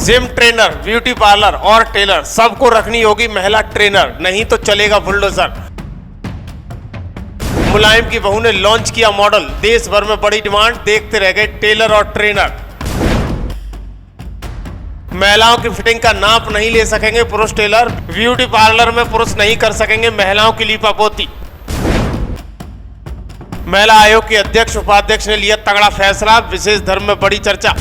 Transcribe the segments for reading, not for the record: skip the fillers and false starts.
Gym trainer, beauty parlour और Taylor सबको रखनी होगी महिला ट्रेनर, नहीं तो चलेगा बुलडोजर। मुलायम की बहू ने लॉन्च किया मॉडल, देश भर में बड़ी डिमांड, देखते रह गए टेलर और ट्रेनर। महिलाओं की फिटिंग का नाप नहीं ले सकेंगे पुरुष टेलर, ब्यूटी पार्लर में पुरुष नहीं कर सकेंगे महिलाओं की लीपापोती। महिला आयोग के अध्यक्ष उपाध्यक्ष ने लिया तगड़ा फैसला, विशेष धर्म में बड़ी चर्चा।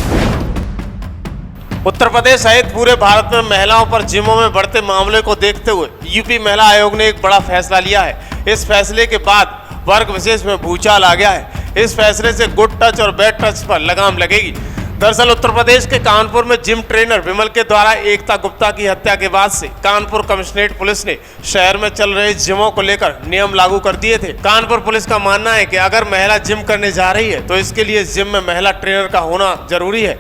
उत्तर प्रदेश सहित पूरे भारत में महिलाओं पर जिमों में बढ़ते मामले को देखते हुए यूपी महिला आयोग ने एक बड़ा फैसला लिया है। इस फैसले के बाद वर्ग विशेष में भूचाल आ गया है। इस फैसले से गुड टच और बैड टच पर लगाम लगेगी। दरअसल उत्तर प्रदेश के कानपुर में जिम ट्रेनर विमल के द्वारा एकता गुप्ता की हत्या के बाद से कानपुर कमिश्नरेट पुलिस ने शहर में चल रहे जिमों को लेकर नियम लागू कर दिए थे। कानपुर पुलिस का मानना है कि अगर महिला जिम करने जा रही है तो इसके लिए जिम में महिला ट्रेनर का होना जरूरी है।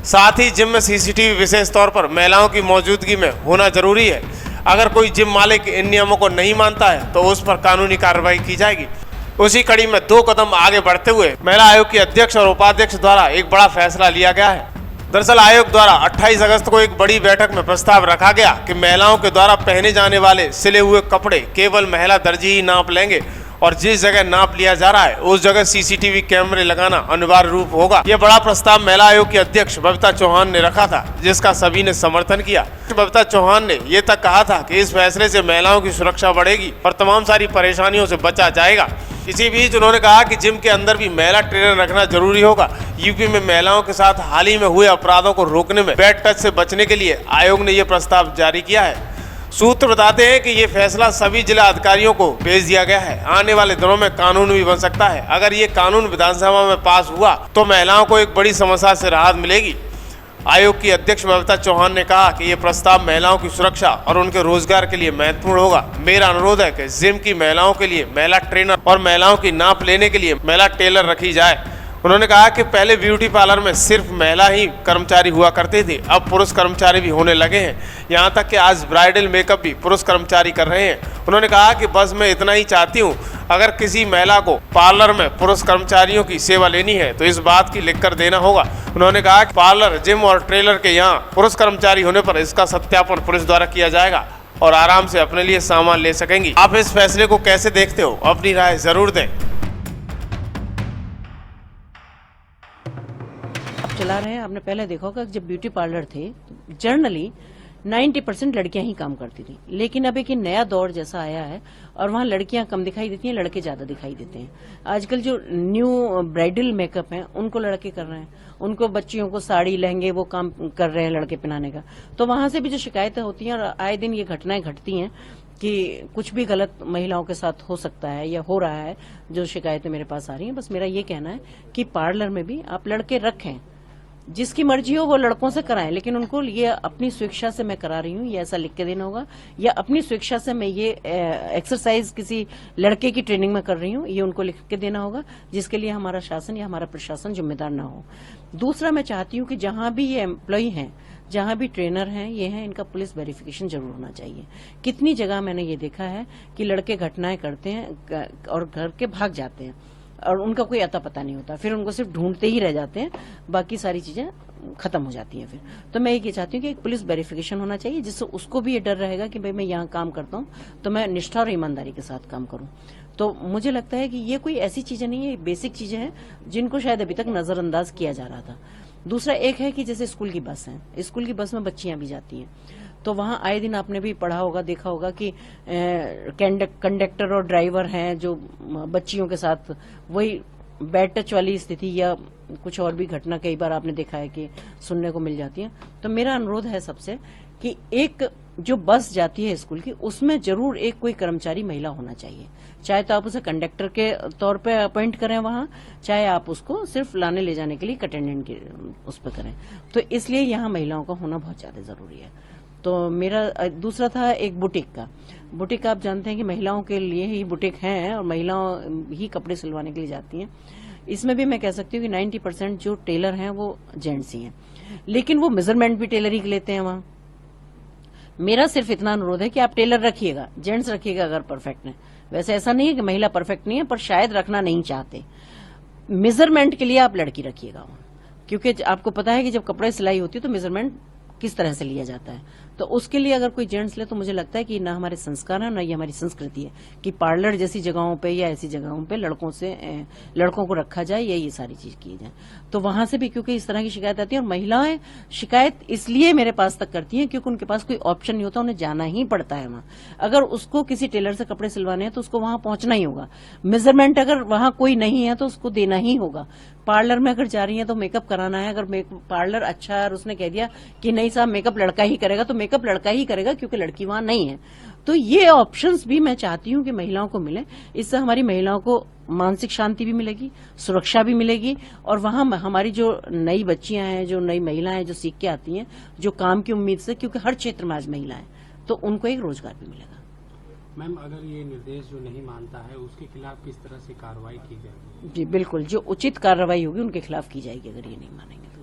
साथ ही जिम में सीसीटीवी विशेष तौर पर महिलाओं की मौजूदगी में होना जरूरी है। अगर कोई जिम मालिक इन नियमों को नहीं मानता है तो उस पर कानूनी कार्रवाई की जाएगी। उसी कड़ी में 2 कदम आगे बढ़ते हुए महिला आयोग के अध्यक्ष और उपाध्यक्ष द्वारा एक बड़ा फैसला लिया गया है। दरअसल आयोग द्वारा 28 अगस्त को एक बड़ी बैठक में प्रस्ताव रखा गया कि महिलाओं के द्वारा पहने जाने वाले सिले हुए कपड़े केवल महिला दर्जी ही नाप लेंगे और जिस जगह नाप लिया जा रहा है उस जगह सीसीटीवी कैमरे लगाना अनिवार्य रूप होगा। यह बड़ा प्रस्ताव महिला आयोग की अध्यक्ष बबीता चौहान ने रखा था, जिसका सभी ने समर्थन किया। बबीता चौहान ने यह तक कहा था कि इस फैसले से महिलाओं की सुरक्षा बढ़ेगी और तमाम सारी परेशानियों से बचा जाएगा। इसी बीच उन्होंने कहा कि जिम के अंदर भी महिला ट्रेनर रखना जरूरी होगा। यूपी में महिलाओं के साथ हाल ही में हुए अपराधों को रोकने में बैड टच से बचने के लिए आयोग ने यह प्रस्ताव जारी किया है। सूत्र बताते हैं कि ये फैसला सभी जिला अधिकारियों को भेज दिया गया है। आने वाले दिनों में कानून भी बन सकता है। अगर ये कानून विधानसभा में पास हुआ तो महिलाओं को एक बड़ी समस्या से राहत मिलेगी। आयोग की अध्यक्ष बबीता चौहान ने कहा कि ये प्रस्ताव महिलाओं की सुरक्षा और उनके रोजगार के लिए महत्वपूर्ण होगा। मेरा अनुरोध है कि जिम की महिलाओं के लिए महिला ट्रेनर और महिलाओं की नाप लेने के लिए महिला टेलर रखी जाए। उन्होंने कहा कि पहले ब्यूटी पार्लर में सिर्फ महिला ही कर्मचारी हुआ करते थे, अब पुरुष कर्मचारी भी होने लगे हैं। यहाँ तक कि आज ब्राइडल मेकअप भी पुरुष कर्मचारी कर रहे हैं। उन्होंने कहा कि बस मैं इतना ही चाहती हूँ, अगर किसी महिला को पार्लर में पुरुष कर्मचारियों की सेवा लेनी है तो इस बात की लिख कर देना होगा। उन्होंने कहा कि पार्लर, जिम और ट्रेलर के यहाँ पुरुष कर्मचारी होने पर इसका सत्यापन पुलिस द्वारा किया जाएगा और आराम से अपने लिए सामान ले सकेंगी। आप इस फैसले को कैसे देखते हो, अपनी राय जरूर दें। चला रहे हैं, आपने पहले देखा होगा जब ब्यूटी पार्लर थे जनरली 90% लड़कियां ही काम करती थी, लेकिन अब एक नया दौर जैसा आया है और वहां लड़कियां कम दिखाई देती हैं, लड़के ज्यादा दिखाई देते हैं। आजकल जो न्यू ब्राइडल मेकअप है उनको लड़के कर रहे हैं, उनको बच्चियों को साड़ी लहंगे वो काम कर रहे हैं लड़के पहनाने का। तो वहां से भी जो शिकायतें होती हैं और आए दिन ये घटनाएं घटती हैं कि कुछ भी गलत महिलाओं के साथ हो सकता है या हो रहा है, जो शिकायतें मेरे पास आ रही हैं। बस मेरा ये कहना है कि पार्लर में भी आप लड़के रखें, जिसकी मर्जी हो वो लड़कों से कराएं, लेकिन उनको ये अपनी स्वेच्छा से मैं करा रही हूँ ये ऐसा लिख के देना होगा, या अपनी स्वेच्छा से मैं ये एक्सरसाइज किसी लड़के की ट्रेनिंग में कर रही हूँ ये उनको लिख के देना होगा, जिसके लिए हमारा शासन या हमारा प्रशासन जिम्मेदार ना हो। दूसरा, मैं चाहती हूँ कि जहां भी ये एम्प्लॉय हैं, जहां भी ट्रेनर हैं, ये हैं, इनका पुलिस वेरिफिकेशन जरूर होना चाहिए। कितनी जगह मैंने ये देखा है कि लड़के घटनाएं करते हैं और घर के भाग जाते हैं और उनका कोई अता पता नहीं होता, फिर उनको सिर्फ ढूंढते ही रह जाते हैं, बाकी सारी चीजें खत्म हो जाती हैं फिर। तो मैं ये चाहती हूँ कि एक पुलिस वेरिफिकेशन होना चाहिए, जिससे उसको भी ये डर रहेगा कि भाई मैं यहाँ काम करता हूँ तो मैं निष्ठा और ईमानदारी के साथ काम करूँ। तो मुझे लगता है कि ये कोई ऐसी चीजें नहीं है, बेसिक चीजें हैं जिनको शायद अभी तक नजरअंदाज किया जा रहा था। दूसरा एक है कि जैसे स्कूल की बस है, स्कूल की बस में बच्चियां भी जाती हैं, तो वहां आए दिन आपने भी पढ़ा होगा, देखा होगा कि कंडक्टर और ड्राइवर हैं जो बच्चियों के साथ वही बैड टच वाली स्थिति या कुछ और भी घटना कई बार आपने देखा है कि सुनने को मिल जाती है। तो मेरा अनुरोध है सबसे कि एक जो बस जाती है स्कूल की, उसमें जरूर एक कोई कर्मचारी महिला होना चाहिए, चाहे तो आप उसे कंडक्टर के तौर पे अपॉइंट करें वहां, चाहे आप उसको सिर्फ लाने ले जाने के लिए अटेंडेंट के उस पर करें। तो इसलिए यहाँ महिलाओं का होना बहुत ज्यादा जरूरी है। तो मेरा दूसरा था एक बुटीक का। बुटीक आप जानते हैं कि महिलाओं के लिए ही बुटीक हैं और महिलाओं ही कपड़े सिलवाने के लिए जाती हैं। इसमें भी मैं कह सकती हूँ कि 90% जो टेलर हैं वो जेंट्स ही हैं, लेकिन वो मेजरमेंट भी टेलर ही लेते हैं वहां। मेरा सिर्फ इतना अनुरोध है कि आप टेलर रखिएगा, जेंट्स रखिएगा अगर परफेक्ट है। वैसे ऐसा नहीं है कि महिला परफेक्ट नहीं है, पर शायद रखना नहीं चाहते। मेजरमेंट के लिए आप लड़की रखिएगा वहां, क्योंकि आपको पता है कि जब कपड़े सिलाई होती है तो मेजरमेंट किस तरह से लिया जाता है। तो उसके लिए अगर कोई जेंट्स ले तो मुझे लगता है कि ना हमारे संस्कार है ना ये हमारी संस्कृति है कि पार्लर जैसी जगहों पे या ऐसी जगहों पे लड़कों को रखा जाए या ये सारी चीज की जाए। तो वहां से भी क्योंकि इस तरह की शिकायत आती है और महिलाएं शिकायत इसलिए मेरे पास तक करती हैं क्योंकि उनके पास कोई ऑप्शन नहीं होता, उन्हें जाना ही पड़ता है वहां। अगर उसको किसी टेलर से कपड़े सिलवाने हैं तो उसको वहां पहुंचना ही होगा। मेजरमेंट अगर वहां कोई नहीं है तो उसको देना ही होगा। पार्लर में अगर जा रही है तो मेकअप कराना है, अगर पार्लर अच्छा है और उसने कह दिया कि नहीं साहब मेकअप लड़का ही करेगा तो मेकअप लड़का ही करेगा क्योंकि लड़की वहां नहीं है। तो ये ऑप्शंस भी मैं चाहती हूं कि महिलाओं को मिले। इससे हमारी महिलाओं को मानसिक शांति भी मिलेगी, सुरक्षा भी मिलेगी और वहां हमारी जो नई बच्चियां हैं, जो नई महिलाएं हैं जो सीख के आती हैं, जो काम की उम्मीद से, क्योंकि हर क्षेत्र में आज महिलाएं, तो उनको एक रोजगार भी मिलेगा। मैम, अगर ये निर्देश जो नहीं मानता है उसके खिलाफ किस तरह से कार्रवाई की जाएगी? जी बिल्कुल, जो उचित कार्रवाई होगी उनके खिलाफ की जाएगी अगर ये नहीं मानेंगे तो।